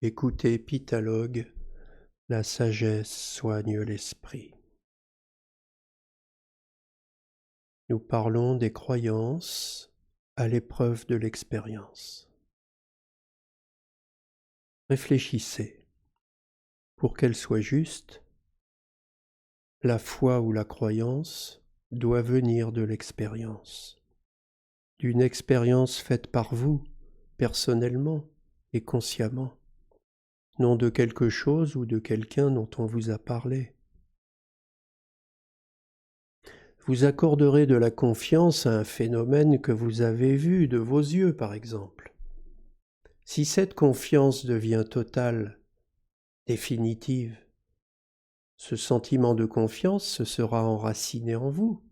Écoutez Pythalogue, la sagesse soigne l'esprit. Nous parlons des croyances à l'épreuve de l'expérience. Réfléchissez. Pour qu'elle soit juste, la foi ou la croyance doit venir de l'expérience, d'une expérience faite par vous, personnellement et consciemment, non de quelque chose ou de quelqu'un dont on vous a parlé. Vous accorderez de la confiance à un phénomène que vous avez vu de vos yeux, par exemple. Si cette confiance devient totale, définitive, ce sentiment de confiance se sera enraciné en vous.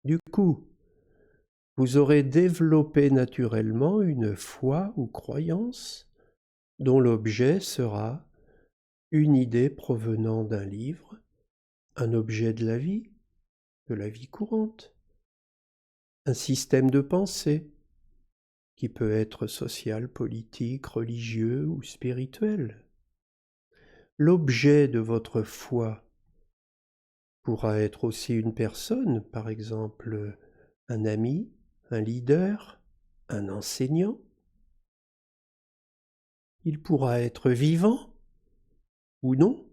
Du coup, vous aurez développé naturellement une foi ou croyance dont l'objet sera une idée provenant d'un livre, un objet de la vie courante, un système de pensée, qui peut être social, politique, religieux ou spirituel. L'objet de votre foi pourra être aussi une personne, par exemple un ami, un leader, un enseignant. Il pourra être vivant ou non,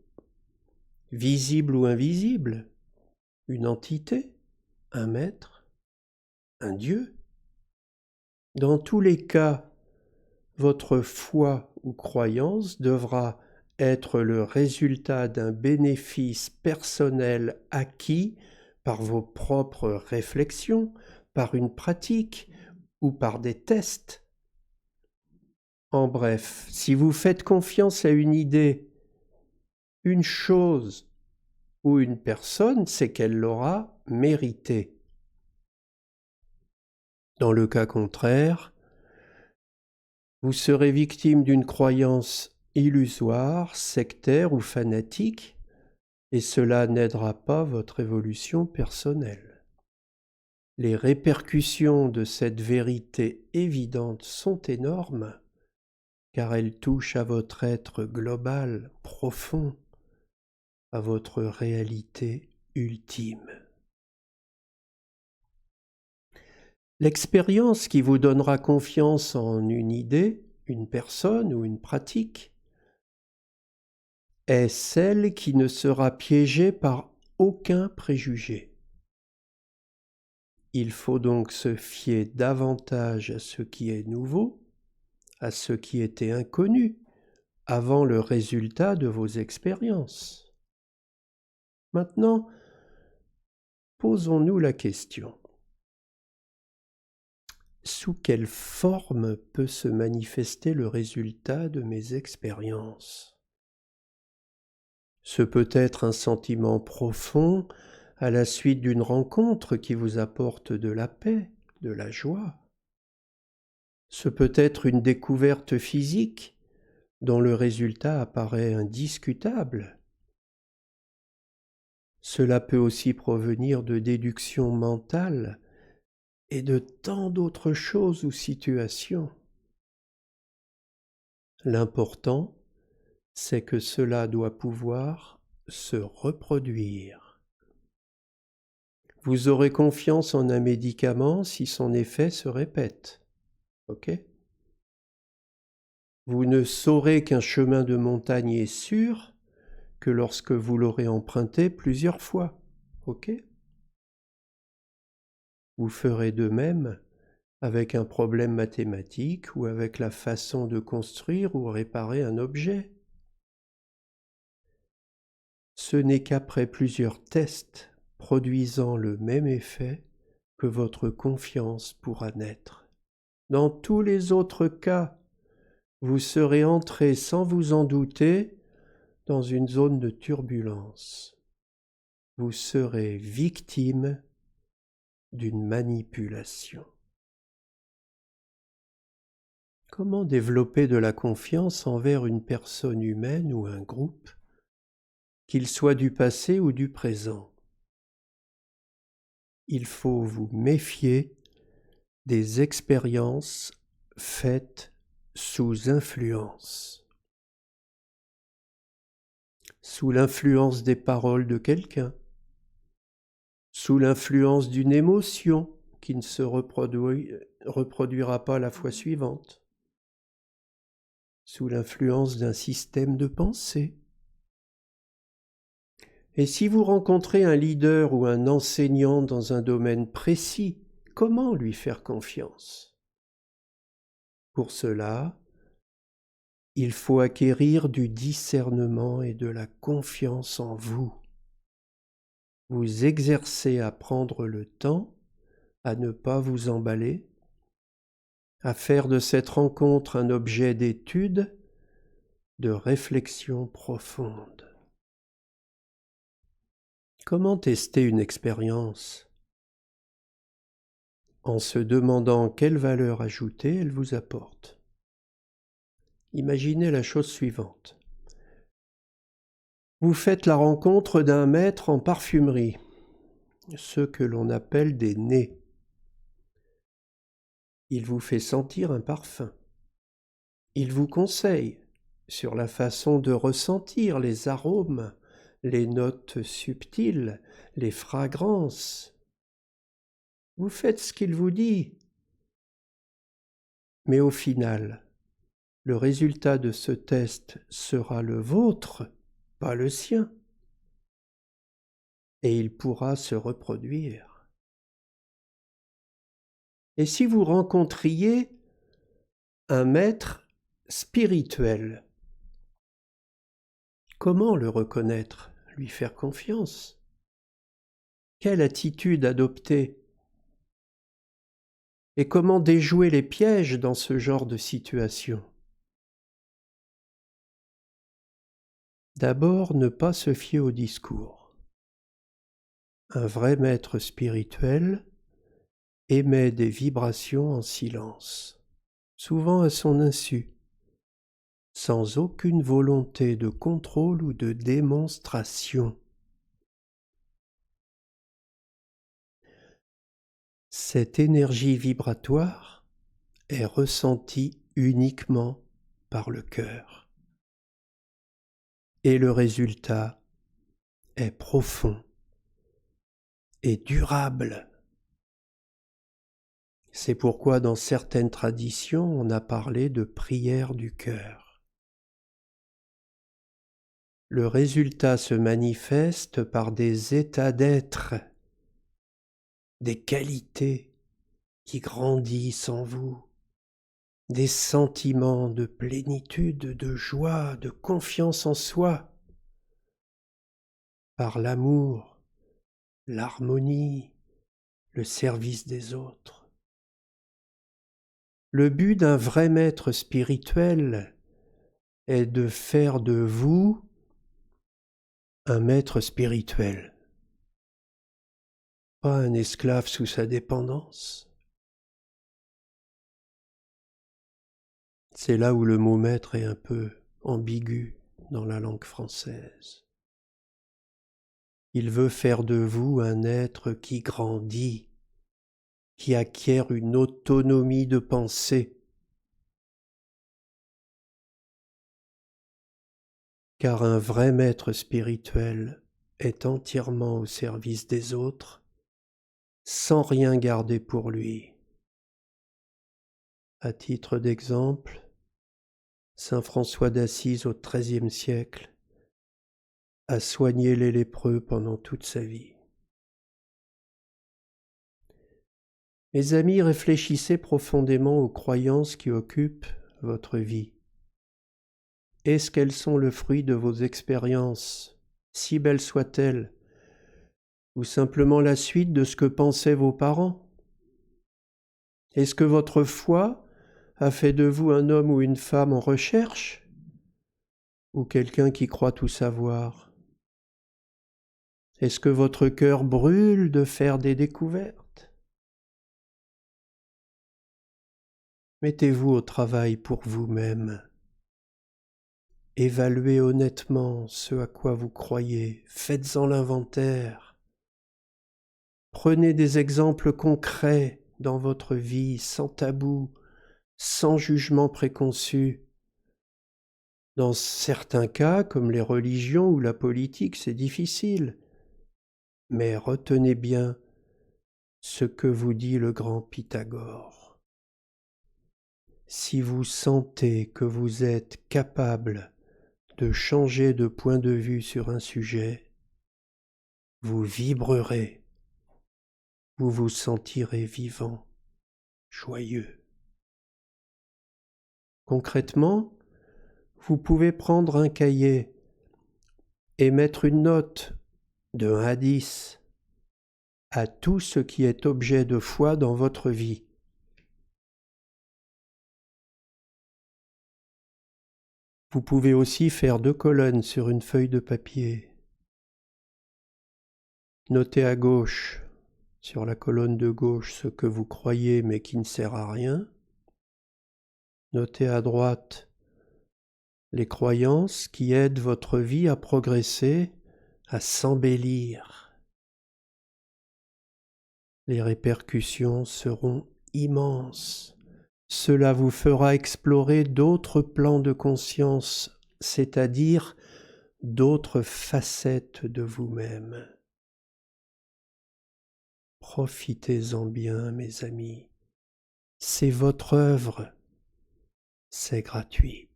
visible ou invisible, une entité, un maître, un Dieu. Dans tous les cas, votre foi ou croyance devra être le résultat d'un bénéfice personnel acquis par vos propres réflexions, par une pratique ou par des tests. En bref, si vous faites confiance à une idée, une chose ou une personne, c'est qu'elle l'aura mérité. Dans le cas contraire, vous serez victime d'une croyance illusoire, sectaire ou fanatique, et cela n'aidera pas votre évolution personnelle. Les répercussions de cette vérité évidente sont énormes, car elles touchent à votre être global, profond, à votre réalité ultime. L'expérience qui vous donnera confiance en une idée, une personne ou une pratique est celle qui ne sera piégée par aucun préjugé. Il faut donc se fier davantage à ce qui est nouveau, à ce qui était inconnu, avant le résultat de vos expériences. Maintenant, posons-nous la question. Sous quelle forme peut se manifester le résultat de mes expériences ? Ce peut être un sentiment profond à la suite d'une rencontre qui vous apporte de la paix, de la joie. Ce peut être une découverte physique dont le résultat apparaît indiscutable. Cela peut aussi provenir de déductions mentales et de tant d'autres choses ou situations. L'important, c'est que cela doit pouvoir se reproduire. Vous aurez confiance en un médicament si son effet se répète. Ok ? Vous ne saurez qu'un chemin de montagne est sûr que lorsque vous l'aurez emprunté plusieurs fois. Ok ? Vous ferez de même avec un problème mathématique ou avec la façon de construire ou réparer un objet. Ce n'est qu'après plusieurs tests produisant le même effet que votre confiance pourra naître. Dans tous les autres cas, vous serez entré sans vous en douter dans une zone de turbulence. Vous serez victime d'une manipulation. Comment développer de la confiance envers une personne humaine ou un groupe, qu'il soit du passé ou du présent ? Il faut vous méfier des expériences faites sous influence. Sous l'influence des paroles de quelqu'un, sous l'influence d'une émotion qui ne se reproduira pas la fois suivante, sous l'influence d'un système de pensée. Et si vous rencontrez un leader ou un enseignant dans un domaine précis, comment lui faire confiance? Pour cela, il faut acquérir du discernement et de la confiance en vous. Vous exercer à prendre le temps, à ne pas vous emballer, à faire de cette rencontre un objet d'étude, de réflexion profonde. Comment tester une expérience? En se demandant quelle valeur ajoutée elle vous apporte. Imaginez la chose suivante. Vous faites la rencontre d'un maître en parfumerie, ceux que l'on appelle des nez. Il vous fait sentir un parfum. Il vous conseille sur la façon de ressentir les arômes, les notes subtiles, les fragrances. Vous faites ce qu'il vous dit. Mais au final, le résultat de ce test sera le vôtre, pas le sien. Et il pourra se reproduire. Et si vous rencontriez un maître spirituel, comment le reconnaître, lui faire confiance? Quelle attitude adopter? Et comment déjouer les pièges dans ce genre de situation? D'abord, ne pas se fier au discours. Un vrai maître spirituel émet des vibrations en silence, souvent à son insu, sans aucune volonté de contrôle ou de démonstration. Cette énergie vibratoire est ressentie uniquement par le cœur. Et le résultat est profond et durable. C'est pourquoi dans certaines traditions, on a parlé de prière du cœur. Le résultat se manifeste par des états d'être, des qualités qui grandissent en vous, des sentiments de plénitude, de joie, de confiance en soi, par l'amour, l'harmonie, le service des autres. Le but d'un vrai maître spirituel est de faire de vous un maître spirituel, pas un esclave sous sa dépendance. C'est là où le mot maître est un peu ambigu dans la langue française. Il veut faire de vous un être qui grandit, qui acquiert une autonomie de pensée. Car un vrai maître spirituel est entièrement au service des autres, sans rien garder pour lui. À titre d'exemple, saint François d'Assise au XIIIe siècle a soigné les lépreux pendant toute sa vie. Mes amis, réfléchissez profondément aux croyances qui occupent votre vie. Est-ce qu'elles sont le fruit de vos expériences, si belles soient-elles, ou simplement la suite de ce que pensaient vos parents? Est-ce que votre foi a fait de vous un homme ou une femme en recherche, ou quelqu'un qui croit tout savoir? Est-ce que votre cœur brûle de faire des découvertes? Mettez-vous au travail pour vous-même. Évaluez honnêtement ce à quoi vous croyez, faites-en l'inventaire. Prenez des exemples concrets dans votre vie, sans tabou, sans jugement préconçu. Dans certains cas, comme les religions ou la politique, c'est difficile. Mais retenez bien ce que vous dit le grand Pythagore. Si vous sentez que vous êtes capable de changer de point de vue sur un sujet, vous vibrerez, vous vous sentirez vivant, joyeux. Concrètement, vous pouvez prendre un cahier et mettre une note de 1 à 10 à tout ce qui est objet de foi dans votre vie. Vous pouvez aussi faire 2 colonnes sur une feuille de papier. Notez à gauche, sur la colonne de gauche, ce que vous croyez mais qui ne sert à rien. Notez à droite les croyances qui aident votre vie à progresser, à s'embellir. Les répercussions seront immenses. Cela vous fera explorer d'autres plans de conscience, c'est-à-dire d'autres facettes de vous-même. Profitez-en bien, mes amis. C'est votre œuvre. C'est gratuit.